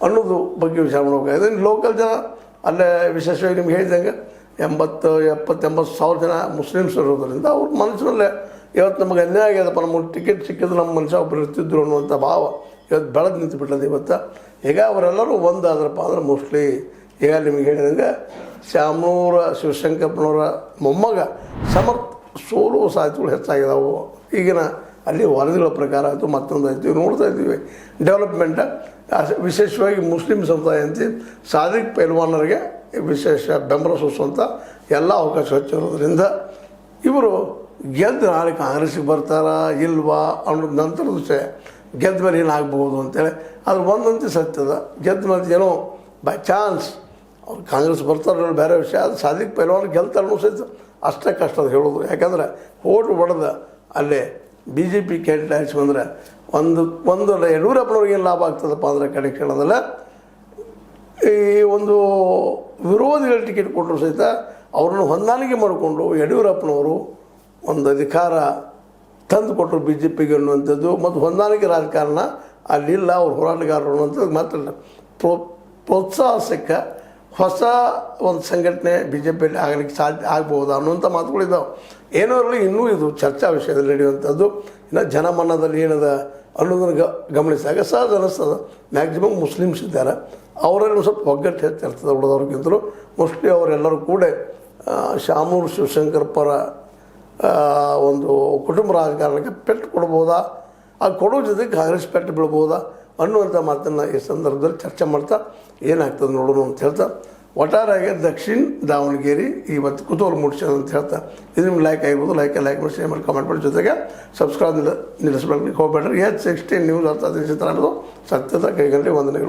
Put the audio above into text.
ಅನ್ನೋದು ಬಗ್ಗೆ ವಿಚಾರ ಮಾಡಬೇಕಾಗಿದೆ. ಲೋಕಲ್ ಜನ ಅಲ್ಲೇ ವಿಶೇಷವಾಗಿ ನಿಮ್ಗೆ ಹೇಳಿದಂಗೆ 80 ಸಾವಿರ ಜನ ಮುಸ್ಲಿಮ್ಸ್ ಇರೋದರಿಂದ ಅವ್ರ ಮನಸ್ಸಿನಲ್ಲೇ ಇವತ್ತು ನಮಗೆ ಅನ್ಯಾಯ ಆಗ್ಯದಪ್ಪ, ನಮಗೆ ಟಿಕೆಟ್ ಸಿಕ್ಕಿದ್ರೆ ನಮ್ಮ ಮನುಷ್ಯ ಒಬ್ಬರು ಇರ್ತಿದ್ರು ಅನ್ನುವಂಥ ಭಾವ ಇವತ್ತು ಬೆಳೆದು ನಿಂತು ಬಿಟ್ಟದೆ ಇವತ್ತು. ಈಗ ಅವರೆಲ್ಲರೂ ಒಂದಾದ್ರಪ್ಪ ಅಂದ್ರೆ ಮೋಸ್ಟ್ಲಿ ಈಗ ನಿಮಗೆ ಹೇಳಿದಂಗೆ ಶಾಮನೂರ ಶಿವಶಂಕರಪ್ಪನವರ ಮೊಮ್ಮಗ ಸಮರ್ಥ ಸೋಲುವ ಸಾಧ್ಯತೆಗಳು ಹೆಚ್ಚಾಗಿದ್ದಾವೆ. ಈಗಿನ ಅಲ್ಲಿ ವರದಿಗಳ ಪ್ರಕಾರ ಆಯಿತು, ಮತ್ತೊಂದು ಆಯಿತು, ನೋಡ್ತಾ ಇದ್ದೀವಿ ಡೆವಲಪ್ಮೆಂಟ್. ವಿಶೇಷವಾಗಿ ಮುಸ್ಲಿಂ ಸಮುದಾಯ ಅಂತ ಸಾದಿಕ್ ಪೈಲ್ವಾನರಿಗೆ ವಿಶೇಷ ಬೆಂಬಲ ಸೂಚಿಸುವಂಥ ಎಲ್ಲ ಅವಕಾಶ ಹೆಚ್ಚಿರೋದ್ರಿಂದ ಇವರು ಗೆದ್ದು ನಾಳೆ ಕಾಂಗ್ರೆಸ್ಸಿಗೆ ಬರ್ತಾರಾ ಇಲ್ವಾ ಅನ್ನೋದು ನಂತರದ ವಿಷಯ. ಗೆದ್ದ ಮೇಲೆ ಏನಾಗ್ಬೋದು ಅಂತೇಳಿ ಅದು ಒಂದಂತೆ ಸತ್ಯದ. ಗೆದ್ದ ಮೇಲೆ ಏನೋ ಬೈ ಚಾನ್ಸ್ ಅವ್ರು ಕಾಂಗ್ರೆಸ್ ಬರ್ತಾರ ಬೇರೆ ವಿಷಯ. ಅದು ಸಾದಿಕ್ ಪೈಲ್ವಾನ್ ಗೆಲ್ತಾರೆ ಅನ್ನೋ ಸಹಿತ ಅಷ್ಟೇ ಕಷ್ಟ ಅದು ಹೇಳೋದು. ಯಾಕಂದರೆ ಓಟು ಹೊಡೆದ ಅಲ್ಲೇ BJP ಕ್ಯಾಂಡಿಡೇಟ್ಸ್ ಬಂದರೆ ಒಂದು ಯಡಿಯೂರಪ್ಪನವ್ರಿಗೆ ಏನು ಲಾಭ ಆಗ್ತದಪ್ಪ ಅಂದರೆ ಕಡೆ ಕೇಳೋದಲ್ಲ, ಈ ಒಂದು ವಿರೋಧಿಗಳ ಟಿಕೆಟ್ ಕೊಟ್ಟರು ಸಹಿತ ಅವ್ರನ್ನ ಹೊಂದಾಣಿಕೆ ಮಾಡಿಕೊಂಡು ಯಡಿಯೂರಪ್ಪನವರು ಒಂದು ಅಧಿಕಾರ ತಂದು ಕೊಟ್ಟರು BJPಗೆ ಅನ್ನುವಂಥದ್ದು. ಮತ್ತು ಹೊಂದಾಣಿಕೆ ರಾಜಕಾರಣ ಅಲ್ಲಿಲ್ಲ, ಅವ್ರು ಹೋರಾಟಗಾರರು ಅನ್ನುವಂಥದ್ದು ಮಾತ್ರ ಪ್ರೋತ್ಸಾಹ ಸಿಕ್ಕ ಹೊಸ ಒಂದು ಸಂಘಟನೆ BJPಯಲ್ಲಿ ಆಗಲಿಕ್ಕೆ ಸಾಧ್ಯ ಆಗ್ಬೋದು ಅನ್ನುವಂಥ ಮಾತುಗಳಿದ್ದಾವೆ. ಏನೋ ಇರಲಿ ಇನ್ನೂ ಇದು ಚರ್ಚಾ ವಿಷಯದಲ್ಲಿ ನಡೆಯುವಂಥದ್ದು. ಇನ್ನು ಜನಮನದಲ್ಲಿ ಏನದ ಅನ್ನೋದನ್ನು ಗಮನಿಸಿದಾಗ ಸಹಜ ಅನ್ನಿಸ್ತದೆ. ಮ್ಯಾಕ್ಸಿಮಮ್ ಮುಸ್ಲಿಮ್ಸ್ ಇದ್ದಾರೆ, ಅವರಲ್ಲಿ ಸ್ವಲ್ಪ ಒಗ್ಗಟ್ಟು ಹೆಚ್ಚಿರ್ತದೆ ಉಳಿದವ್ರಿಗಿಂತಲೂ. ಮೋಸ್ಟ್ಲಿ ಅವರೆಲ್ಲರೂ ಕೂಡ ಶಾಮನೂರು ಶಿವಶಂಕರಪ್ಪರ ಒಂದು ಕುಟುಂಬ ರಾಜಕಾರಣಕ್ಕೆ ಪೆಟ್ಟು ಕೊಡ್ಬೋದಾ, ಅದು ಕೊಡೋ ಜೊತೆಗೆ ಕಾಂಗ್ರೆಸ್ ಪೆಟ್ಟು ಬೀಳ್ಬೋದಾ ಅನ್ನುವಂಥ ಮಾತನ್ನು ಈ ಸಂದರ್ಭದಲ್ಲಿ ಚರ್ಚೆ ಮಾಡ್ತಾ ಏನಾಗ್ತದೆ ನೋಡೋಣ ಅಂತ ಹೇಳ್ತಾ, ಒಟ್ಟಾರೆಯಾಗಿ ದಕ್ಷಿಣ ದಾವಣಗೆರೆ ಇವತ್ತು ಕುತೂಹಲ ಮೂಡಿಸೋದು ಅಂತ ಹೇಳ್ತಾ, ಇದು ನಿಮ್ಗೆ ಲೈಕ್ ಆಗಿರ್ಬೋದು. ಲೈಕ್ ಮಾಡಿ, ಶೇರ್ ಮಾಡಿ, ಕಮೆಂಟ್ ಮಾಡಿ, ಜೊತೆಗೆ ಸಬ್ಸ್ಕ್ರೈಬ್ ನಿಲ್ಲಿಸಬೇಕು ಹೋಗ್ಬೇಡ್ರಿ. H16 ನ್ಯೂಸ್ ಅರ್ಥ ಚಿತ್ರ ಸತ್ಯದ ಕೈಗಂಡೆ ವಂದನೆಗಳು.